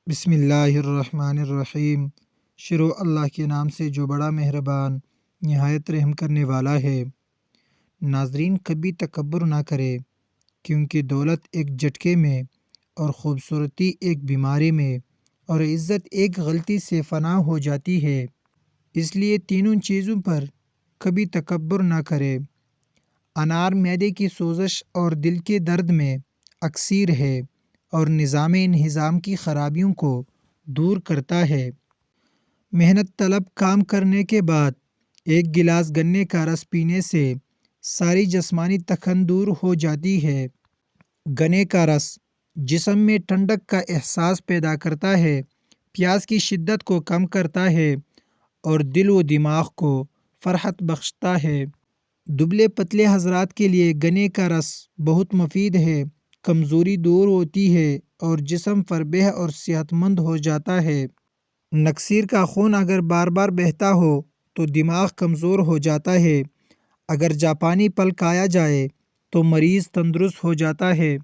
بسم اللہ الرحمن الرحیم۔ شروع اللہ کے نام سے جو بڑا مہربان نہایت رحم کرنے والا ہے۔ ناظرین، کبھی تکبر نہ کرے، کیونکہ دولت ایک جھٹکے میں، اور خوبصورتی ایک بیماری میں، اور عزت ایک غلطی سے فنا ہو جاتی ہے۔ اس لیے تینوں چیزوں پر کبھی تکبر نہ کرے۔ انار معدے کی سوزش اور دل کے درد میں اکثیر ہے، اور نظام انہضام کی خرابیوں کو دور کرتا ہے۔ محنت طلب کام کرنے کے بعد ایک گلاس گنے کا رس پینے سے ساری جسمانی تھکن دور ہو جاتی ہے۔ گنے کا رس جسم میں ٹھنڈک کا احساس پیدا کرتا ہے، پیاس کی شدت کو کم کرتا ہے، اور دل و دماغ کو فرحت بخشتا ہے۔ دبلے پتلے حضرات کے لیے گنے کا رس بہت مفید ہے۔ کمزوری دور ہوتی ہے اور جسم فربہ اور صحت مند ہو جاتا ہے۔ نکسیر کا خون اگر بار بار بہتا ہو تو دماغ کمزور ہو جاتا ہے۔ اگر جاپانی پھل کھایا جائے تو مریض تندرست ہو جاتا ہے۔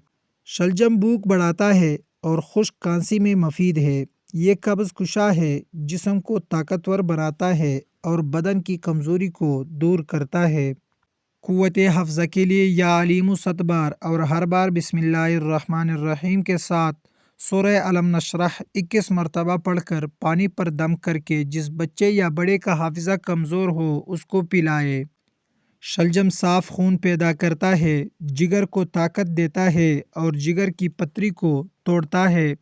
شلجم بھوک بڑھاتا ہے اور خشک کھانسی میں مفید ہے۔ یہ قبض کشا ہے، جسم کو طاقتور بناتا ہے اور بدن کی کمزوری کو دور کرتا ہے۔ قوت حفظہ کے لیے یا علیم 7 بار اور ہر بار بسم اللہ الرحمن الرحیم کے ساتھ سورہ علم نشرح 21 مرتبہ پڑھ کر پانی پر دم کر کے جس بچے یا بڑے کا حافظہ کمزور ہو اس کو پلائے۔ شلجم صاف خون پیدا کرتا ہے، جگر کو طاقت دیتا ہے اور جگر کی پتری کو توڑتا ہے۔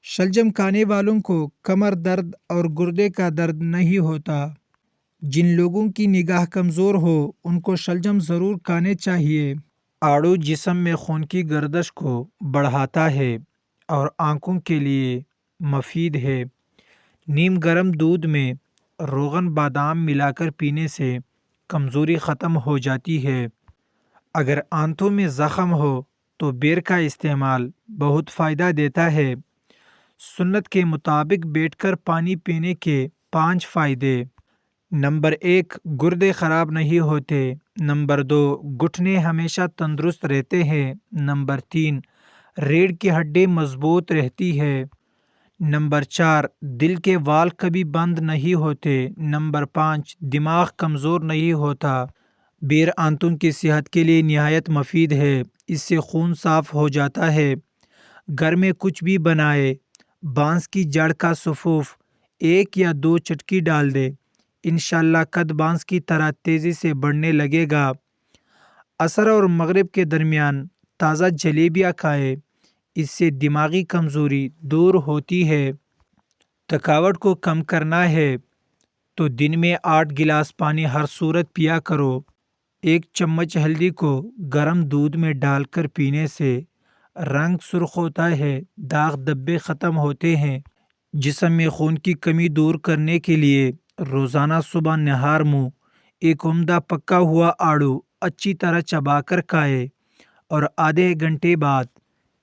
شلجم کھانے والوں کو کمر درد اور گردے کا درد نہیں ہوتا۔ جن لوگوں کی نگاہ کمزور ہو ان کو شلجم ضرور کھانے چاہیے۔ آڑو جسم میں خون کی گردش کو بڑھاتا ہے اور آنکھوں کے لیے مفید ہے۔ نیم گرم دودھ میں روغن بادام ملا کر پینے سے کمزوری ختم ہو جاتی ہے۔ اگر آنتوں میں زخم ہو تو بیر کا استعمال بہت فائدہ دیتا ہے۔ سنت کے مطابق بیٹھ کر پانی پینے کے 5 فائدے۔ نمبر 1، گردے خراب نہیں ہوتے۔ نمبر 2، گھٹنے ہمیشہ تندرست رہتے ہیں۔ نمبر 3، ریڑھ کی ہڈی مضبوط رہتی ہے۔ نمبر 4، دل کے وال کبھی بند نہیں ہوتے۔ نمبر 5، دماغ کمزور نہیں ہوتا۔ بیر آنتوں کی صحت کے لیے نہایت مفید ہے، اس سے خون صاف ہو جاتا ہے۔ گھر میں کچھ بھی بنائے، بانس کی جڑ کا سفوف 1 یا 2 چٹکی ڈال دے، انشاءاللہ قد بانس کی طرح تیزی سے بڑھنے لگے گا۔ عصر اور مغرب کے درمیان تازہ جلیبیاں کھائے، اس سے دماغی کمزوری دور ہوتی ہے۔ تھکاوٹ کو کم کرنا ہے تو دن میں 8 گلاس پانی ہر صورت پیا کرو۔ 1 چمچ ہلدی کو گرم دودھ میں ڈال کر پینے سے رنگ سرخ ہوتا ہے، داغ دھبے ختم ہوتے ہیں۔ جسم میں خون کی کمی دور کرنے کے لیے روزانہ صبح نہار منہ ایک عمدہ پکا ہوا آڑو اچھی طرح چبا کر کھائے اور آدھے گھنٹے بعد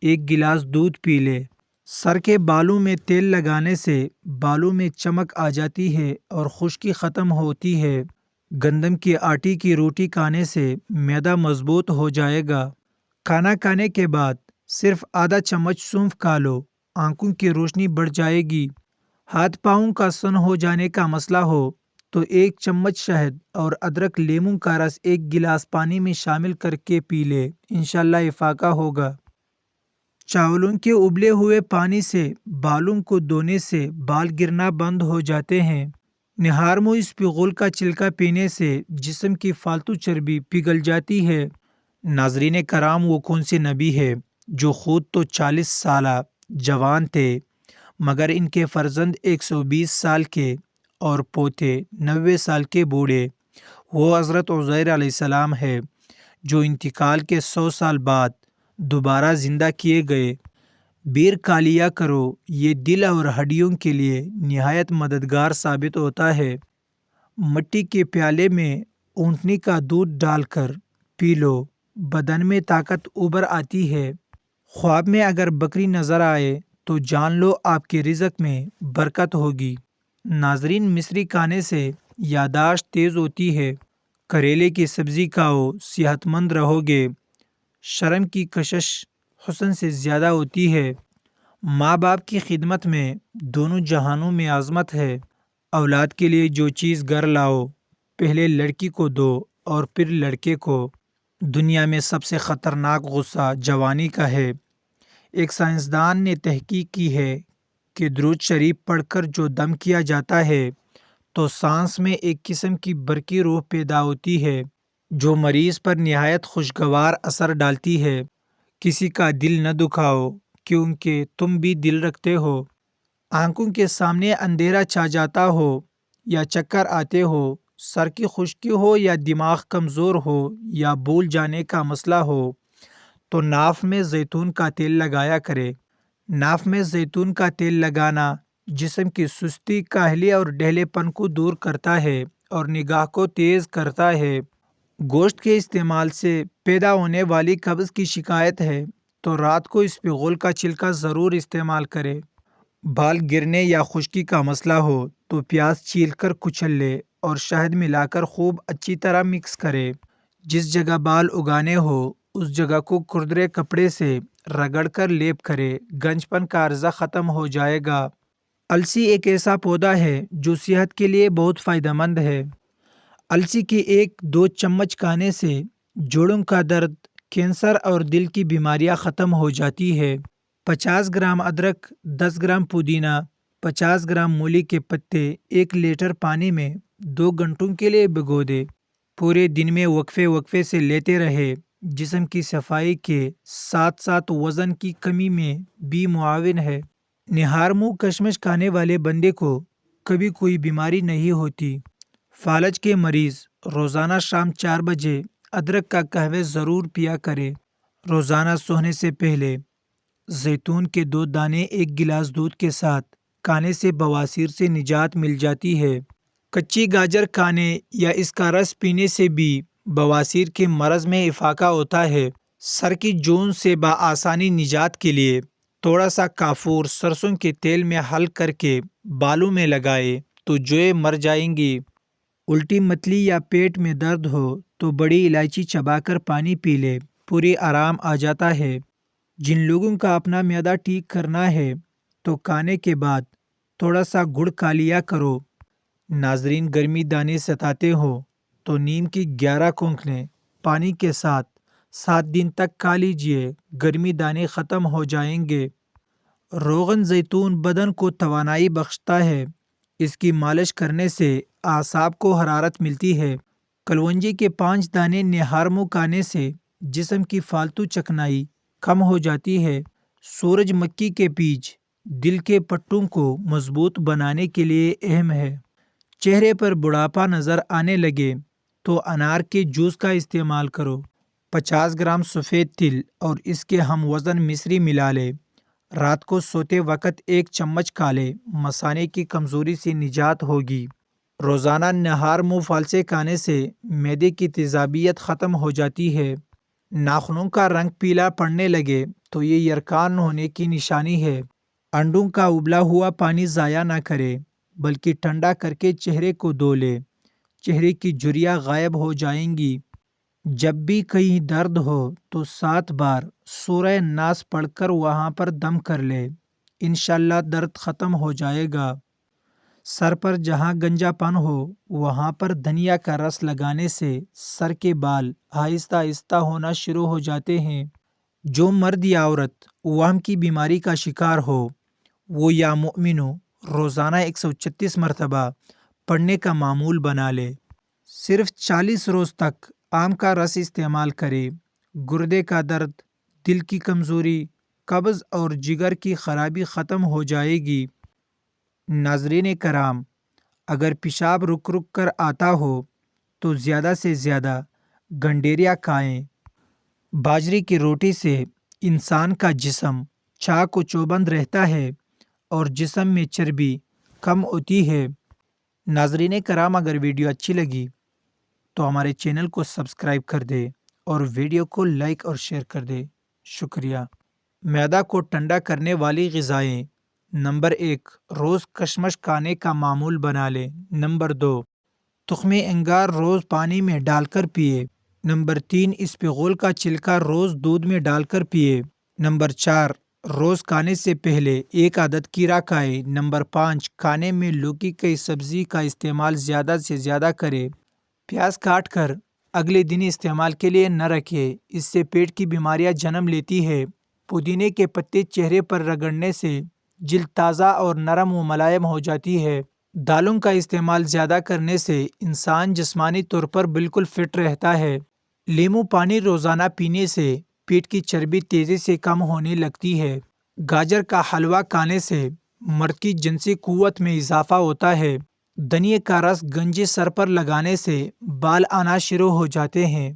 1 گلاس دودھ پی لے۔ سر کے بالوں میں تیل لگانے سے بالوں میں چمک آ جاتی ہے اور خشکی ختم ہوتی ہے۔ گندم کے آٹے کی روٹی کھانے سے معدہ مضبوط ہو جائے گا۔ کھانا کھانے کے بعد صرف آدھا چمچ سونف کھا لو، آنکھوں کی روشنی بڑھ جائے گی۔ ہاتھ پاؤں کا سن ہو جانے کا مسئلہ ہو تو 1 چمچ شہد اور ادرک لیموں کا رس 1 گلاس پانی میں شامل کر کے پی لے، انشاءاللہ افاقہ ہوگا۔ چاولوں کے ابلے ہوئے پانی سے بالوں کو دھونے سے بال گرنا بند ہو جاتے ہیں۔ نہار منہ اسپغول کا چھلکا پینے سے جسم کی فالتو چربی پگھل جاتی ہے۔ ناظرین کرام، وہ کون سے نبی ہے جو خود تو 40 سالہ جوان تھے مگر ان کے فرزند 120 سال کے اور پوتے 90 سال کے بوڑھے؟ وہ حضرت عزیر علیہ السلام ہے جو انتقال کے 100 سال بعد دوبارہ زندہ کیے گئے۔ بیر کھا لیا کرو، یہ دل اور ہڈیوں کے لیے نہایت مددگار ثابت ہوتا ہے۔ مٹی کے پیالے میں اونٹنی کا دودھ ڈال کر پی لو، بدن میں طاقت ابھر آتی ہے۔ خواب میں اگر بکری نظر آئے تو جان لو آپ کے رزق میں برکت ہوگی۔ ناظرین، مصری کھانے سے یادداشت تیز ہوتی ہے۔ کریلے کی سبزی کھاؤ، صحت مند رہو گے۔ شرم کی کشش حسن سے زیادہ ہوتی ہے۔ ماں باپ کی خدمت میں دونوں جہانوں میں عظمت ہے۔ اولاد کے لیے جو چیز گھر لاؤ، پہلے لڑکی کو دو اور پھر لڑکے کو۔ دنیا میں سب سے خطرناک غصہ جوانی کا ہے۔ ایک سائنسدان نے تحقیق کی ہے کہ درود شریف پڑھ کر جو دم کیا جاتا ہے تو سانس میں ایک قسم کی برقی روح پیدا ہوتی ہے جو مریض پر نہایت خوشگوار اثر ڈالتی ہے۔ کسی کا دل نہ دکھاؤ کیونکہ تم بھی دل رکھتے ہو۔ آنکھوں کے سامنے اندھیرا چھا جاتا ہو یا چکر آتے ہو، سر کی خشکی ہو یا دماغ کمزور ہو یا بھول جانے کا مسئلہ ہو تو ناف میں زیتون کا تیل لگایا کرے۔ ناف میں زیتون کا تیل لگانا جسم کی سستی، کاہلی اور ڈھیلے پن کو دور کرتا ہے اور نگاہ کو تیز کرتا ہے۔ گوشت کے استعمال سے پیدا ہونے والی قبض کی شکایت ہے تو رات کو اسپغول کا چھلکا ضرور استعمال کرے۔ بال گرنے یا خشکی کا مسئلہ ہو تو پیاز چھیل کر کچل لے اور شہد ملا کر خوب اچھی طرح مکس کرے۔ جس جگہ بال اگانے ہو اس جگہ کو کھردرے کپڑے سے رگڑ کر لیپ کرے، گنج پن کا عرضہ ختم ہو جائے گا۔ السی ایک ایسا پودا ہے جو صحت کے لیے بہت فائدہ مند ہے۔ السی کے 1-2 چمچ کھانے سے جوڑوں کا درد، کینسر اور دل کی بیماریاں ختم ہو جاتی ہے۔ 50 گرام ادرک، 10 گرام پودینہ، 50 گرام مولی کے پتے 1 لیٹر پانی میں 2 گھنٹوں کے لیے بھگو دے۔ پورے دن میں وقفے سے لیتے رہے۔ جسم کی صفائی کے ساتھ ساتھ وزن کی کمی میں بھی معاون ہے۔ نہار منہ کشمش کھانے والے بندے کو کبھی کوئی بیماری نہیں ہوتی۔ فالج کے مریض روزانہ شام 4 بجے ادرک کا قہوہ ضرور پیا کرے۔ روزانہ سونے سے پہلے زیتون کے 2 دانے 1 گلاس دودھ کے ساتھ کھانے سے بواسیر سے نجات مل جاتی ہے۔ کچی گاجر کھانے یا اس کا رس پینے سے بھی بواسیر کے مرض میں افاقہ ہوتا ہے۔ سر کی جون سے بآسانی نجات کے لیے تھوڑا سا کافور سرسوں کے تیل میں حل کر کے بالوں میں لگائے تو جوئیں مر جائیں گی۔ الٹی متلی یا پیٹ میں درد ہو تو بڑی الائچی چبا کر پانی پی لے، پوری آرام آ جاتا ہے۔ جن لوگوں کا اپنا معدہ ٹھیک کرنا ہے تو کھانے کے بعد تھوڑا سا گڑ کھا لیا کرو۔ ناظرین، گرمی دانے ستاتے ہو تو نیم کی 11 کونکھیں پانی کے ساتھ 7 دن تک کھا لیجئے، گرمی دانے ختم ہو جائیں گے۔ روغن زیتون بدن کو توانائی بخشتا ہے۔ اس کی مالش کرنے سے اعصاب کو حرارت ملتی ہے۔ کلونجی کے 5 دانے نہار منہ کھانے سے جسم کی فالتو چکنائی کم ہو جاتی ہے۔ سورج مکھی کے بیج دل کے پٹھوں کو مضبوط بنانے کے لیے اہم ہے۔ چہرے پر بڑھاپا نظر آنے لگے تو انار کے جوس کا استعمال کرو۔ 50 گرام سفید تل اور اس کے ہم وزن مصری ملا لے۔ رات کو سوتے وقت 1 چمچ کھا لے، مثانے کی کمزوری سے نجات ہوگی۔ روزانہ نہار منہ فالسے کھانے سے معدے کی تیزابیت ختم ہو جاتی ہے۔ ناخنوں کا رنگ پیلا پڑنے لگے تو یہ یرقان ہونے کی نشانی ہے۔ انڈوں کا ابلا ہوا پانی ضائع نہ کرے بلکہ ٹھنڈا کر کے چہرے کو دھو لے، چہرے کی جھریاں غائب ہو جائیں گی۔ جب بھی کہیں درد ہو تو 7 بار سورہ ناس پڑھ کر وہاں پر دم کر لے، انشاءاللہ درد ختم ہو جائے گا۔ سر پر جہاں گنجا پن ہو وہاں پر دھنیا کا رس لگانے سے سر کے بال آہستہ آہستہ ہونا شروع ہو جاتے ہیں۔ جو مرد یا عورت وہم کی بیماری کا شکار ہو وہ یا مؤمنو روزانہ 136 مرتبہ پڑھنے کا معمول بنا لے۔ صرف 40 روز تک آم کا رس استعمال کرے۔ گردے کا درد، دل کی کمزوری، قبض اور جگر کی خرابی ختم ہو جائے گی۔ ناظرین کرام، اگر پیشاب رک رک کر آتا ہو تو زیادہ سے زیادہ گنڈیریا کھائیں۔ باجرے کی روٹی سے انسان کا جسم چاق و چوبند رہتا ہے اور جسم میں چربی کم ہوتی ہے۔ ناظرین کرام، اگر ویڈیو اچھی لگی تو ہمارے چینل کو سبسکرائب کر دے اور ویڈیو کو لائک اور شیئر کر دے۔ شکریہ۔ معدہ کو ٹھنڈا کرنے والی غذائیں: نمبر 1، روز کشمش کھانے کا معمول بنا لیں۔ نمبر 2، تخم انگار روز پانی میں ڈال کر پیے۔ نمبر 3، اسپغول کا چھلکا روز دودھ میں ڈال کر پیے۔ نمبر 4، روز کھانے سے پہلے 1 عدد کیرا کھائے۔ نمبر 5، کھانے میں لوکی کی سبزی کا استعمال زیادہ سے زیادہ کرے۔ پیاز کاٹ کر اگلے دن استعمال کے لیے نہ رکھے، اس سے پیٹ کی بیماریاں جنم لیتی ہے۔ پودینے کے پتے چہرے پر رگڑنے سے جلد تازہ اور نرم و ملائم ہو جاتی ہے۔ دالوں کا استعمال زیادہ کرنے سے انسان جسمانی طور پر بالکل فٹ رہتا ہے۔ لیمو پانی روزانہ پینے سے پیٹ کی چربی تیزی سے کم ہونے لگتی ہے۔ گاجر کا حلوہ کھانے سے مرد کی جنسی قوت میں اضافہ ہوتا ہے۔ دھنیے کا رس گنجے سر پر لگانے سے بال آنا شروع ہو جاتے ہیں۔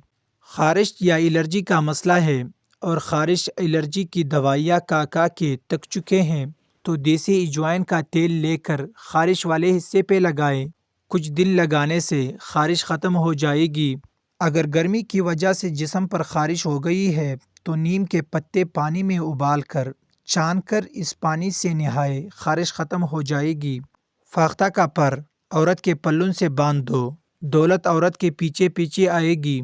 خارش یا الرجی کا مسئلہ ہے اور خارش الرجی کی دوائیاں کھا کے تک چکے ہیں تو دیسی اجوائن کا تیل لے کر خارش والے حصے پہ لگائیں۔ کچھ دن لگانے سے خارش ختم ہو جائے گی۔ اگر گرمی کی وجہ سے جسم پر خارش ہو گئی ہے تو نیم کے پتے پانی میں ابال کر چھان کر اس پانی سے نہائے، خارش ختم ہو جائے گی۔ فاختہ کا پر عورت کے پلوں سے باندھ دو، دولت عورت کے پیچھے پیچھے آئے گی۔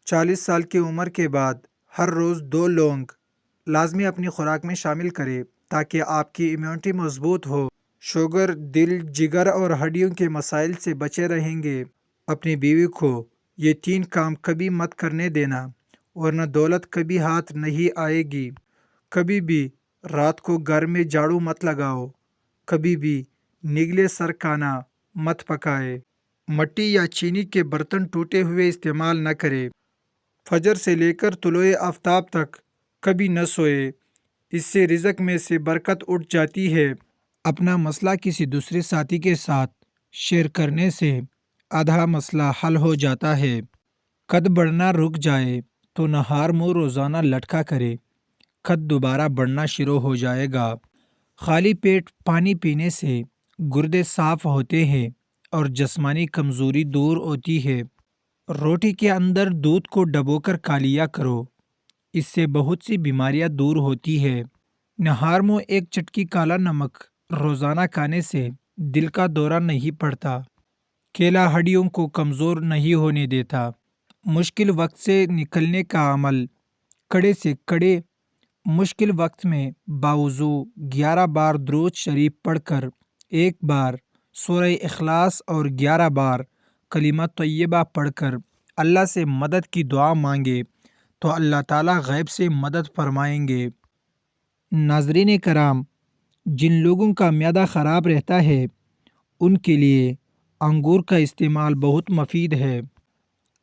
40 سال کی عمر کے بعد ہر روز 2 لونگ لازمی اپنی خوراک میں شامل کریں تاکہ آپ کی امیونٹی مضبوط ہو۔ شوگر، دل، جگر اور ہڈیوں کے مسائل سے بچے رہیں گے۔ اپنی بیوی کو یہ 3 کام کبھی مت کرنے دینا ورنہ دولت کبھی ہاتھ نہیں آئے گی۔ کبھی بھی رات کو گھر میں جھاڑو مت لگاؤ۔ کبھی بھی نگلے سر کھانا مت پکائے۔ مٹی یا چینی کے برتن ٹوٹے ہوئے استعمال نہ کرے۔ فجر سے لے کر طلوع آفتاب تک کبھی نہ سوئے، اس سے رزق میں سے برکت اٹھ جاتی ہے۔ اپنا مسئلہ کسی دوسرے ساتھی کے ساتھ شیئر کرنے سے آدھا مسئلہ حل ہو جاتا ہے۔ قد بڑھنا رک جائے تو نہار منہ روزانہ لٹکا کرے، قد دوبارہ بڑھنا شروع ہو جائے گا۔ خالی پیٹ پانی پینے سے گردے صاف ہوتے ہیں اور جسمانی کمزوری دور ہوتی ہے۔ روٹی کے اندر دودھ کو ڈبو کر کھا لیا کرو، اس سے بہت سی بیماریاں دور ہوتی ہے۔ نہار منہ 1 چٹکی کالا نمک روزانہ کھانے سے دل کا دورہ نہیں پڑتا۔ کیلا ہڈیوں کو کمزور نہیں ہونے دیتا۔ مشکل وقت سے نکلنے کا عمل، کڑے سے کڑے مشکل وقت میں باوضو 11 بار درود شریف پڑھ کر 1 بار سورہ اخلاص اور 11 بار کلمہ طیبہ پڑھ کر اللہ سے مدد کی دعا مانگے تو اللہ تعالیٰ غیب سے مدد فرمائیں گے۔ ناظرین کرام، جن لوگوں کا معدہ خراب رہتا ہے ان کے لیے انگور کا استعمال بہت مفید ہے۔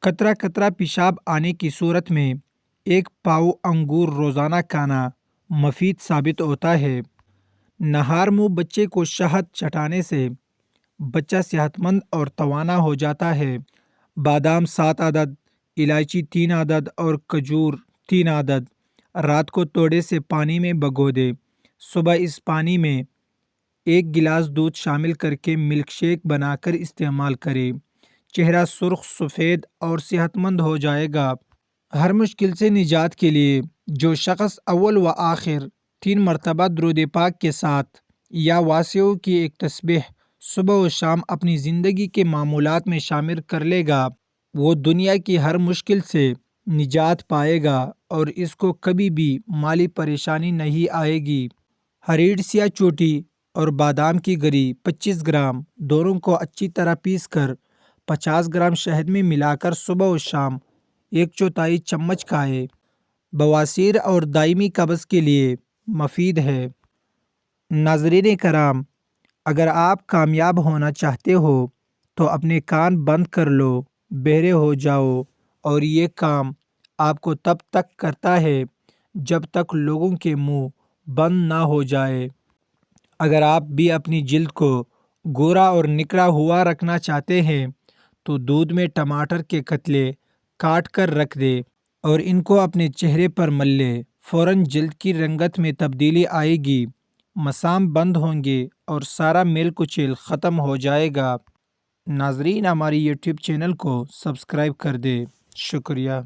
قطرہ قطرہ پیشاب آنے کی صورت میں 1 پاؤ انگور روزانہ کھانا مفید ثابت ہوتا ہے۔ نہار منہ بچے کو شہد چٹانے سے بچہ صحت مند اور توانا ہو جاتا ہے۔ بادام 7 عدد، الائچی 3 عدد اور کھجور 3 عدد رات کو تھوڑے سے پانی میں بھگو دے۔ صبح اس پانی میں 1 گلاس دودھ شامل کر کے ملک شیک بنا کر استعمال کرے۔ چہرہ سرخ، سفید اور صحت مند ہو جائے گا۔ ہر مشکل سے نجات کے لیے جو شخص اول و آخر 3 مرتبہ درود پاک کے ساتھ یا واسعوں کی ایک تسبیح صبح و شام اپنی زندگی کے معمولات میں شامل کر لے گا، وہ دنیا کی ہر مشکل سے نجات پائے گا اور اس کو کبھی بھی مالی پریشانی نہیں آئے گی۔ ہریڑ سیاہ چوٹی اور بادام کی گری 25 گرام دونوں کو اچھی طرح پیس کر 50 گرام شہد میں ملا کر صبح و شام 1/4 چمچ کھائے۔ بواسیر اور دائمی قبض کے لیے مفید ہے۔ ناظرین کرام، اگر آپ کامیاب ہونا چاہتے ہو تو اپنے کان بند کر لو، بہرے ہو جاؤ، اور یہ کام آپ کو تب تک کرتا ہے جب تک لوگوں کے منہ بند نہ ہو جائے۔ اگر آپ بھی اپنی جلد کو گورا اور نکھرا ہوا رکھنا چاہتے ہیں تو دودھ میں ٹماٹر کے قطلے کاٹ کر رکھ دے اور ان کو اپنے چہرے پر مل لے، فوراً جلد کی رنگت میں تبدیلی آئے گی، مسام بند ہوں گے اور سارا میل کچیل ختم ہو جائے گا۔ ناظرین، ہماری یوٹیوب چینل کو سبسکرائب کر دے۔ شکریہ۔